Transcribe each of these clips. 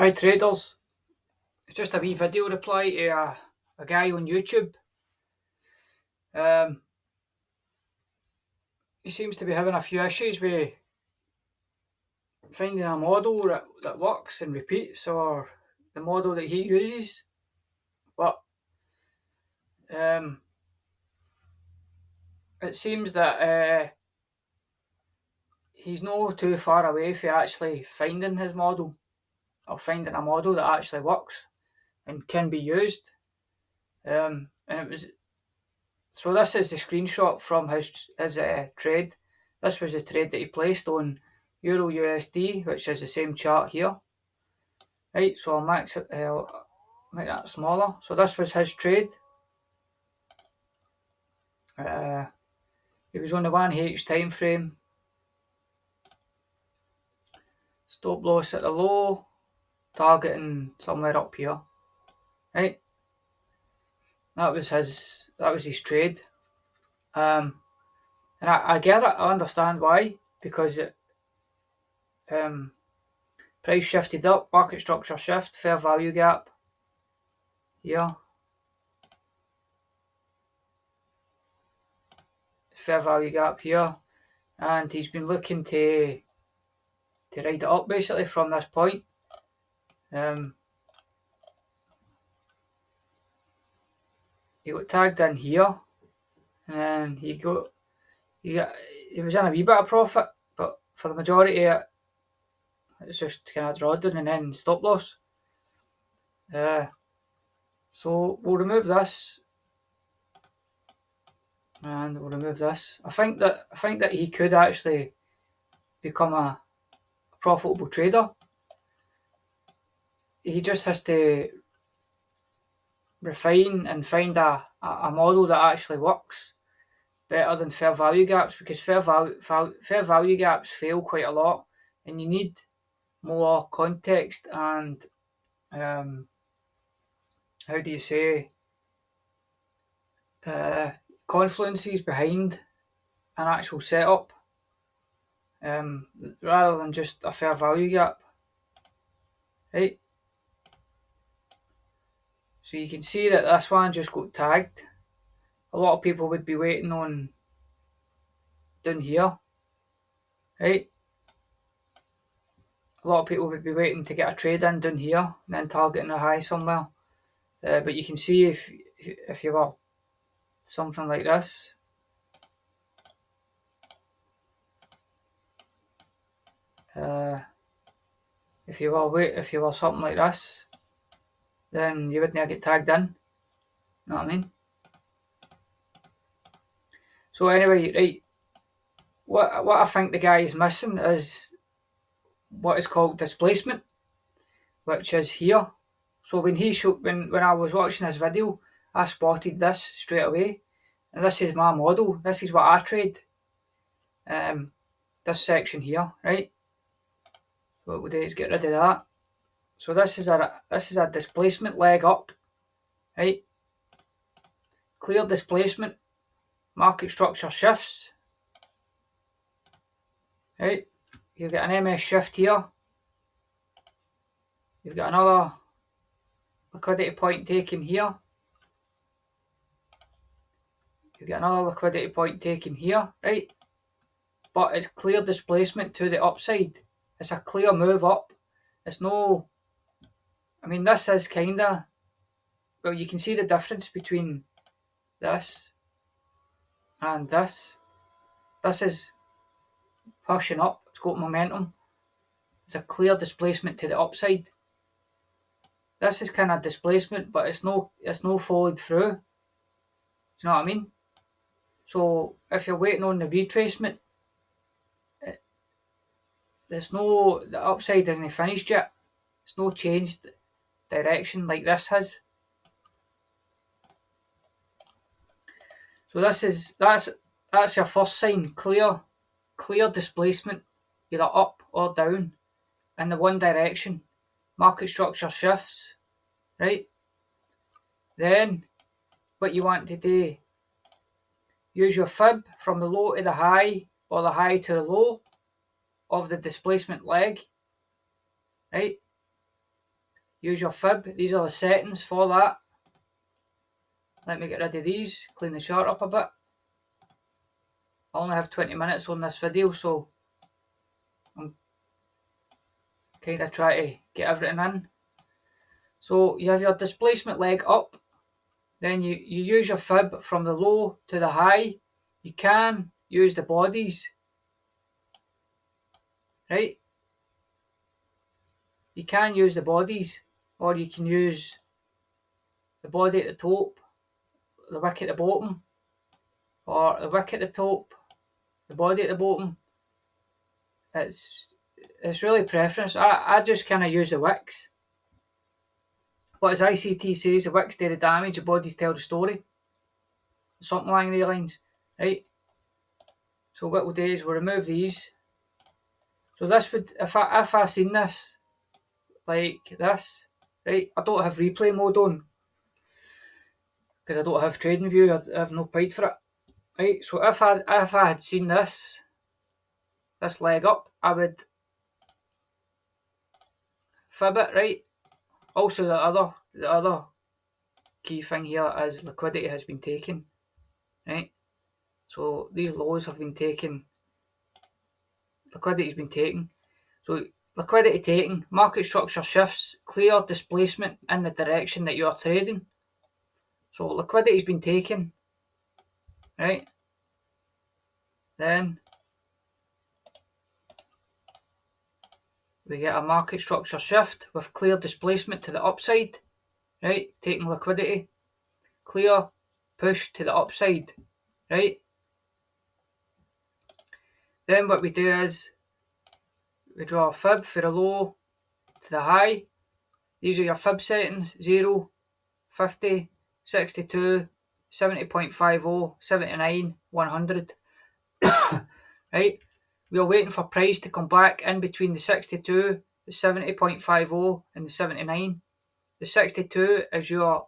Hi traders, it's just a wee video reply to a guy on YouTube. Um, he seems to be having a few issues with finding a model that works and repeats, or the model that he uses. But it seems that he's not too far away from actually finding his model, or finding a model that actually works and can be used. And it was so. This is the screenshot from his trade. This was the trade that he placed on Euro USD, which is the same chart here. Right, so I'll make that smaller. So this was his trade. It was on the 1H time frame. Stop loss at the low, targeting somewhere up here. Right, that was his trade. And I get it. I understand why, because it price shifted up, market structure shift, fair value gap here. Fair value gap here, and he's been looking to ride it up basically from this point. He got tagged in here, and then he was in a wee bit of profit, but for the majority of it, it's just kind of drawdown and then stop loss. So we'll remove this, and we'll remove this. I think that he could actually become a profitable trader. He just has to refine and find a model that actually works better than fair value gaps, because fair value gaps fail quite a lot, and you need more context and how do you say, confluences behind an actual setup, rather than just a fair value gap. Right, so you can see that this one just got tagged. A lot of people would be waiting on down here. Right, a lot of people would be waiting to get a trade in down here and then targeting a high somewhere. But you can see if you were something like this, if you were something like this, then you wouldn't get tagged in. You know what I mean? So anyway, right, what I think the guy is missing is what is called displacement, which is here. So when I was watching this video, I spotted this straight away, and this is my model. This is what I trade. This section here, right? What we'll do is get rid of that. So this is a displacement leg up, right? Clear displacement, market structure shifts, right? You've got an MS shift here. You've got another liquidity point taken here. You've got another liquidity point taken here, right? But it's clear displacement to the upside. It's a clear move up. It's no, I mean, this is kind of, well, you can see the difference between this and this. This is pushing up. It's got momentum. It's a clear displacement to the upside. This is kind of displacement, but it's no followed through. Do you know what I mean? So if you're waiting on the retracement, the upside isn't finished yet. It's no changed direction like this has. So that's your first sign. Clear displacement, either up or down, in the one direction. Market structure shifts, right? Then what you want to do, use your fib from the low to the high, or the high to the low of the displacement leg, right? use your fib. These are the settings for that. Let me get rid of these, clean the chart up a bit. I only have 20 minutes on this video, so I'm kind of trying to get everything in. So you have your displacement leg up, then you use your fib from the low to the high. You can use the bodies, right? You can use the bodies, or you can use the body at the top, the wick at the bottom, or the wick at the top, the body at the bottom. It's really preference. I just kind of use the wicks. But as ICT says, the wicks do the damage, the bodies tell the story. Something along the lines, right? So what we'll do is we'll remove these. So this would, if I seen this like this, right? I don't have replay mode on because I don't have trading view. I have no paid for it, right? So if I had seen this leg up, I would fib it, right? Also, the other key thing here is liquidity has been taken, right? So these lows have been taken. Liquidity has been taken. So liquidity taken, market structure shifts, clear displacement in the direction that you are trading. So liquidity has been taken, right? Then we get a market structure shift with clear displacement to the upside, right? Taking liquidity, clear push to the upside, right? Then what we do is we draw a fib for the low to the high. These are your fib settings: 0, 50, 62, 70.50, 79, 100. Right? We are waiting for price to come back in between the 62, the 70.50 and the 79. The 62 is your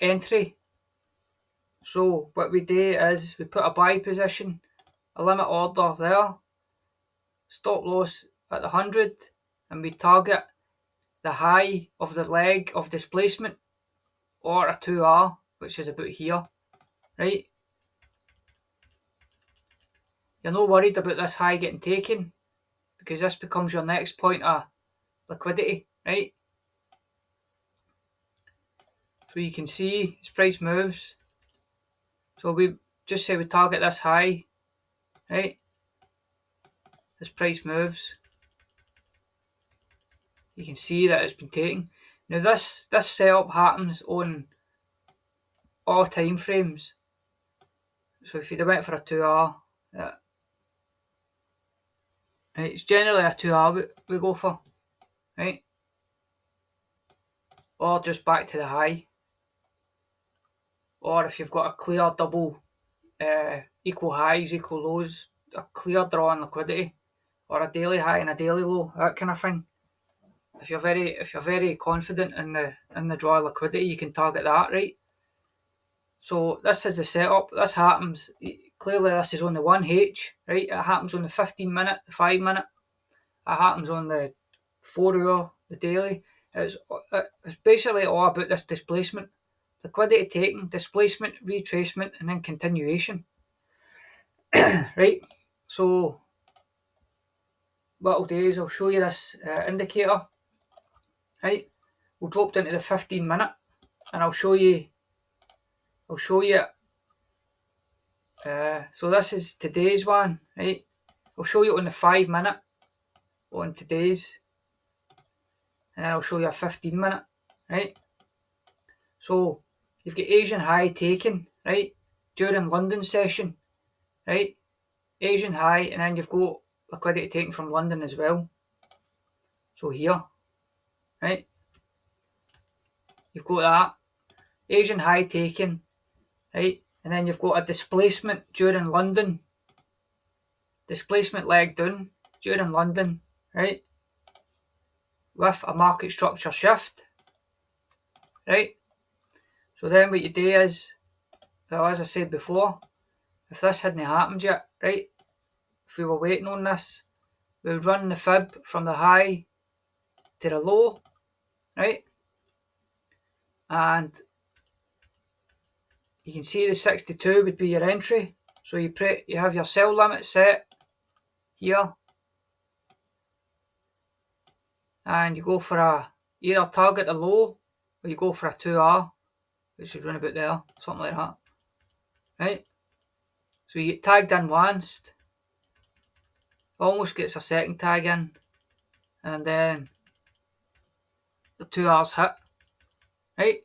entry. So what we do is we put a buy position, a limit order there, stop loss at the 100, and we target the high of the leg of displacement, or a 2R, which is about here, right? You're not worried about this high getting taken because this becomes your next point of liquidity, right? So you can see as price moves. So we just say we target this high, right? As price moves, you can see that it's been taken. Now this setup happens on all time frames. So if you went for a 2R, right, it's generally a 2R we go for, right? Or just back to the high. Or if you've got a clear double equal highs, equal lows, a clear draw on liquidity, or a daily high and a daily low, that kind of thing. If you're very confident in the draw liquidity, you can target that, right? So this is the setup. This happens clearly. This is on the 1H, right? It happens on the 15-minute, the 5-minute. It happens on the 4-hour, the daily. It's basically all about this displacement, liquidity taking, displacement, retracement, and then continuation. Right. So what I'll do is I'll show you this indicator. Right. We'll drop down to the 15-minute, and I'll show you. So this is today's one, right? I'll show you on the 5-minute on today's, and then I'll show you a 15-minute, right? So you've got Asian high taken, right, during London session, right? Asian high, and then you've got liquidity taken from London as well. So here, right, you've got that Asian high taken, right, and then you've got a displacement during London, displacement leg down during London, right, with a market structure shift, right? So then what you do is, well, as I said before, if this hadn't happened yet, right, if we were waiting on this, we would run the fib from the high to the low, right? And you can see the 62 would be your entry. So you have your sell limit set here, and you go for either target the low, or you go for a 2R, which is run about there, something like that, right? So you get tagged in once, almost gets a second tag in, and then the 2R's hit, right?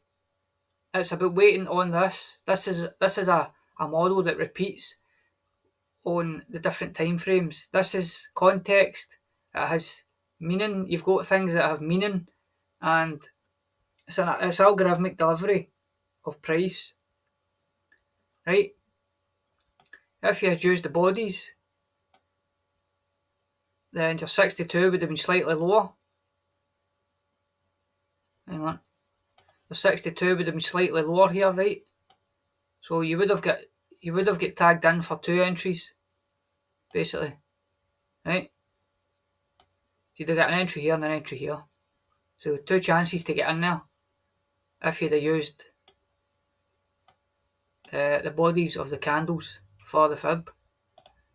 It's about waiting on this. This is a model that repeats on the different time frames. This is context. It has meaning. You've got things that have meaning, and it's algorithmic delivery of price, right? If you had used the bodies, then your 62 would have been slightly lower. Hang on. The 62 would have been slightly lower here, right? So you would have got tagged in for 2 entries, basically, right? You'd have got an entry here and an entry here. So 2 chances to get in there if you'd have used the bodies of the candles for the fib,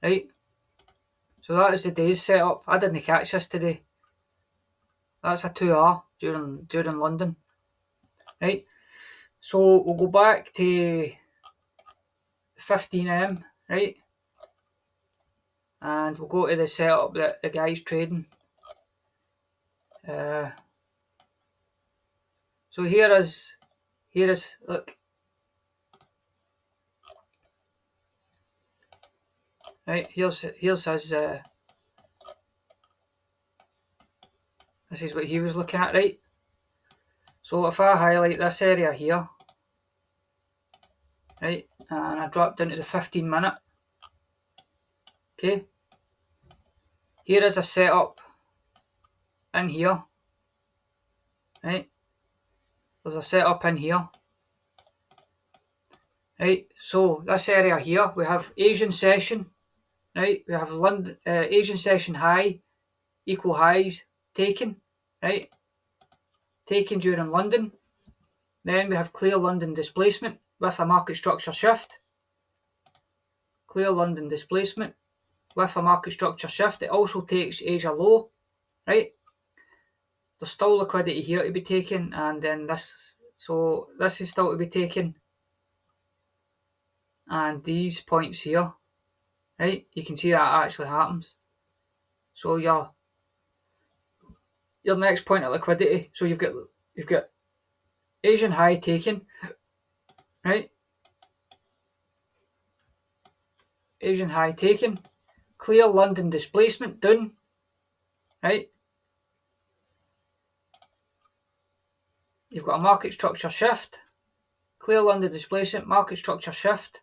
right? So that is the day's setup. I didn't catch this today. That's a 2R during London, right? So we'll go back to 15 AM, right? And we'll go to the setup that the guy's trading. So here is look, right? Here's his. This is what he was looking at, right? So if I highlight this area here, right, and I drop down to the 15-minute, okay, here is a setup in here, right? There's a setup in here, right? So this area here, we have Asian session, right? We have London Asian session high, equal highs taken, right? Taken during London. Then we have clear London displacement with a market structure shift. Clear London displacement with a market structure shift. It also takes Asia low, right? There's still liquidity here to be taken, and then this is still to be taken, and these points here, right? You can see that actually happens. So your next point of liquidity. So you've got Asian high taken, right? Asian high taken, clear London displacement done, right? You've got a market structure shift, clear London displacement, market structure shift,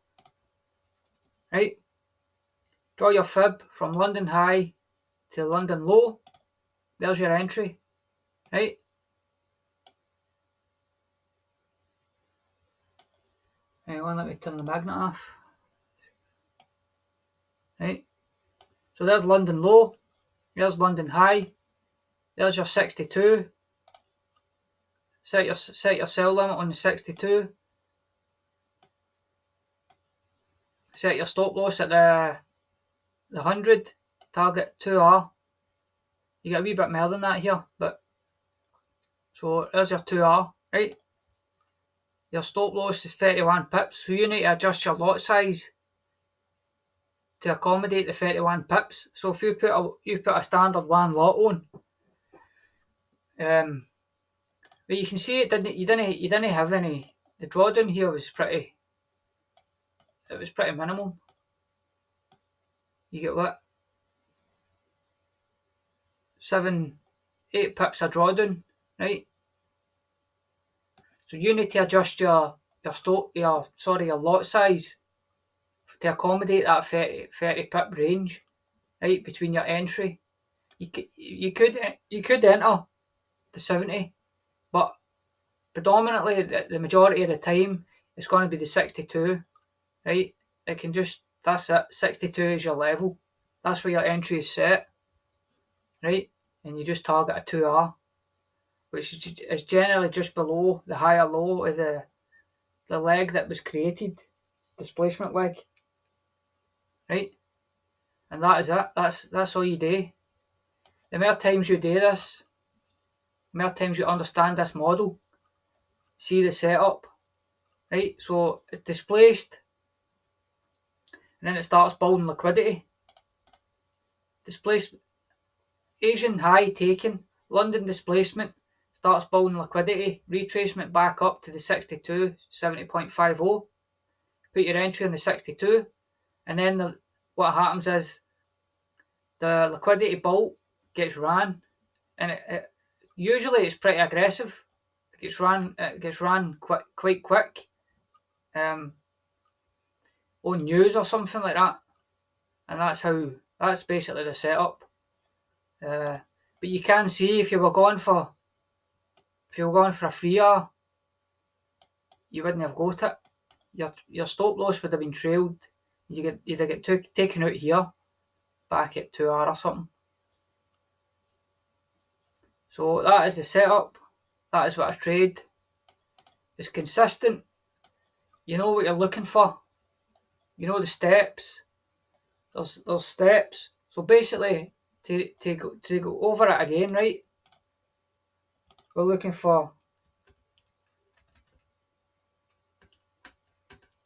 right? Draw your fib from London high to London low. There's your entry, right? Hang on, let me turn the magnet off. Right? So there's London low, there's London high, there's your 62. Set your sell limit on the 62. Set your stop loss at the 100. Target 2R. You get a wee bit more than that here, but so there's your 2R, right? Your stop loss is 31 pips, so you need to adjust your lot size to accommodate the 31 pips. So if you put a standard 1 lot on, but you can see it didn't. You didn't have any. The drawdown here was pretty. It was pretty minimal. You get what? 7, 8 pips of drawdown, right? So you need to adjust your lot size to accommodate that 30 pip range, right, between your entry. You could enter the 70, but predominantly the majority of the time it's going to be the 62, right? It can just, that's it. 62 is your level. That's where your entry is set, right? And you just target a 2R. which is generally just below the higher low of the leg that was created, displacement leg, right? And that is it. That's all you do. The more times you do this, the more times you understand this model, see the setup, right? So it's displaced, and then it starts building liquidity. Displacement, Asian high taken, London displacement, starts building liquidity, retracement back up to the 62, 70.50. Put your entry on the 62, and then what happens is the liquidity bolt gets ran, and usually it's pretty aggressive. It gets ran quite quick, on news or something like that, and that's basically the setup. But you can see if you were going for a 3R, you wouldn't have got it. Your stop loss would have been trailed. You'd have get taken out here, back at 2R or something. So that is the setup. That is what I trade. It's consistent. You know what you're looking for. You know the steps. There's steps. So basically, to go over it again, right? We're looking for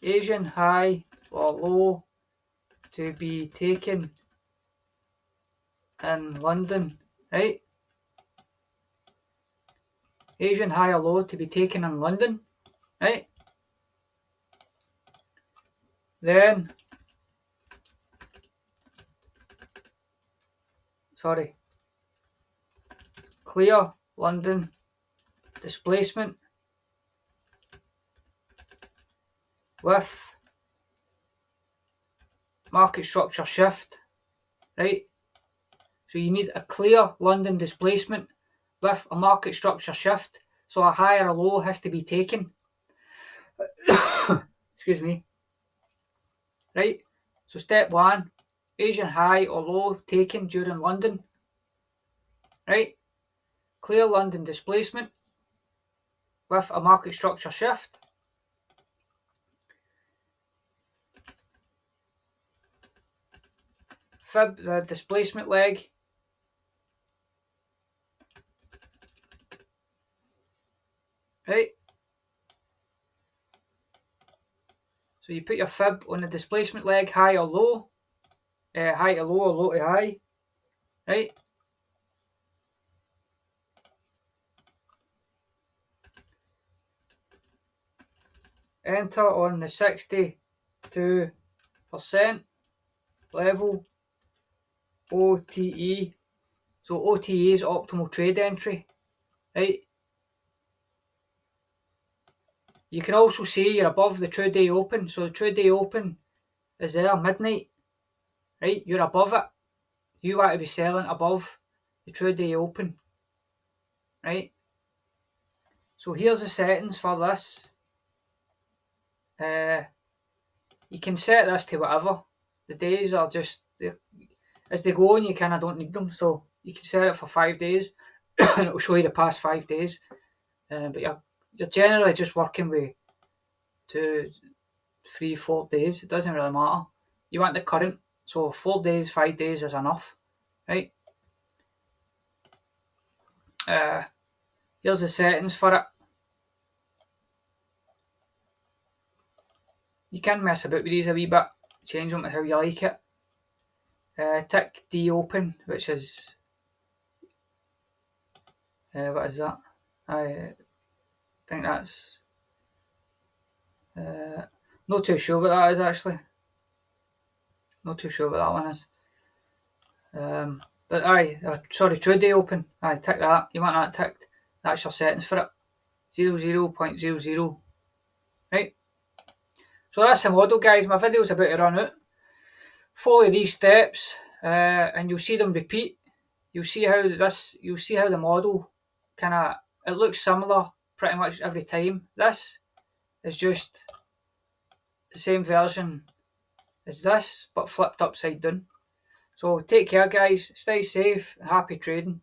Asian high or low to be taken in London, right? Asian high or low to be taken in London, right? Then, clear London displacement with market structure shift, right? So you need a clear London displacement with a market structure shift. So a high or a low has to be taken. Excuse me. Right? So step one, Asian high or low taken during London. Right? Clear London displacement with a market structure shift. Fib the displacement leg. Right? So you put your fib on the displacement leg, high or low, high to low or low to high, right? Enter on the 62% level, OTE. So OTE is optimal trade entry, right? You can also see you're above the trade day open. So the trade day open is there, midnight, right? You're above it. You want to be selling above the trade day open, right? So here's the settings for this. You can set this to whatever. The days are just, as they go on, you kind of don't need them. So you can set it for 5 days and it'll show you the past 5 days. But you're generally just working with 2, 3, 4 days. It doesn't really matter. You want the current. So 4 days, 5 days is enough, right? Here's the settings for it. You can mess about with these a wee bit, change them to how you like it. Tick D open, which is what is that? I think that's not too sure what that is actually. Not too sure what that one is. But sorry, trade day open. Tick that. You want that ticked. That's your settings for it. 00.00. Right. So that's the model, guys. My video's about to run out. Follow these steps, and you'll see them repeat. You'll see how the model it looks similar pretty much every time. This is just the same version as this, but flipped upside down. So take care, guys. Stay safe. Happy trading.